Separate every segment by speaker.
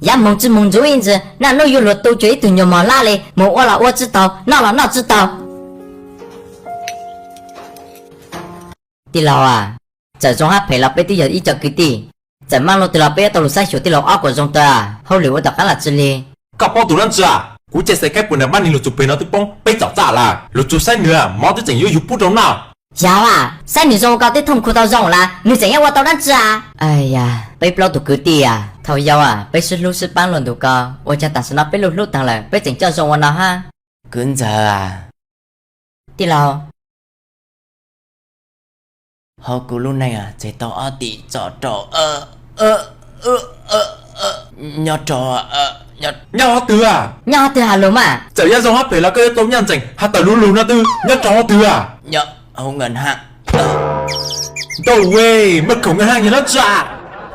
Speaker 1: 呀蒙知蒙住因子，那侬有了都觉得牛毛拉嘞，蒙我了我知道，那知道。地老啊，这种哈陪老辈的有一脚给地，这马路地老辈到路上学地老二个钟的啊，后来我到干了这里。
Speaker 2: 搞包突然子啊！估计谁该本来把你路主陪到对方被找炸了，路主三女啊，毛的整又不中了。
Speaker 1: 有啊，三女中我搞得痛苦到肉了，你怎样我到那子啊？哎呀，被不老都给地啊，头腰啊，被是路是半轮都高，我家但是那被路当了，被整叫中我了哈。
Speaker 3: 跟着啊，
Speaker 1: 地老。
Speaker 3: 好古路này à, chạy tàu ở đi trò trò nhỏ trò
Speaker 2: Nhau từ à?
Speaker 1: Nhau từ hà lùm à?
Speaker 2: Chả ra dòng hát phải là cái tôm nhăn chảnh, hát tờ lù na tư, nhá chó từ à?
Speaker 3: nhỏ không ngần hàng.
Speaker 2: Đâu way, mất khổng ngân hàng nhà nó trả.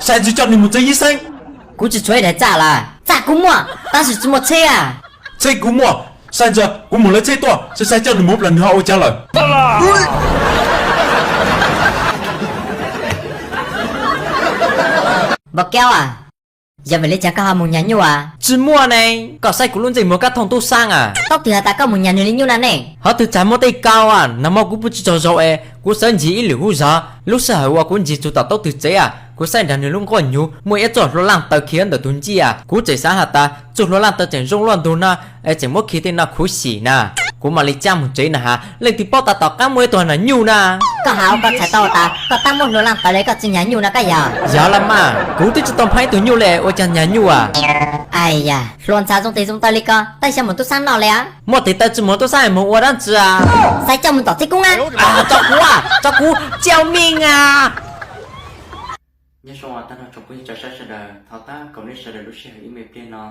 Speaker 2: Sao chỉ cho mình một giấy xanh?
Speaker 1: Cú chỉ chơi để trả là trả cú mua, ta chỉ một xe à?
Speaker 2: Xe cú mua, sao giờ cú muốn lấy xe to, sẽ cho mình một lần nữa ôi trả lời.
Speaker 1: Bọc keo à? Giờ phải lấy trả cao một nhà nhu à?
Speaker 3: Chứ mua này, có sai của luôn gì mua các thông tu sang à?
Speaker 1: Tóc thì ta cao một nhà nhu nhu là này.
Speaker 3: Họ từ trái mua tay cao à, nằm mà cũng不知道rõ诶，我生意一流啥，lúc sau我cũng chỉ chủ tạo tóc từ chế à,我生人luôn có nhiều, mỗi一做罗浪到起人的囤积啊，我这啥下ta，做罗浪到整中乱多呢，诶，整么起的那苦死呢，我嘛嚟加một chế nè ha，lên thì bao ta tạo cả mỗi tuần là nhiều nè.
Speaker 1: Có hảo có chạy tàu ta, có ta một lô lăng tới đấy có chi nhà nhu là cái giờ.
Speaker 3: Dạ lắm mà, cũng tôi chỉ tông phải từ nhiều lệ, tôi chẳng nhà nhiều à.
Speaker 1: Ai da, luôn sao trong tay trong tay đi con, tay sao mình tôi sang nào lẽ?
Speaker 3: Một thì ta chỉ muốn tôi sang một đang chứ à.
Speaker 1: Sai cho mình tỏ thích cũng á.
Speaker 3: Cho cú, chào mình à. Nhớ số ta nói cho quý cho sẽ đời, thao ta còn đi sẽ đời lúc sẽ email kia nó.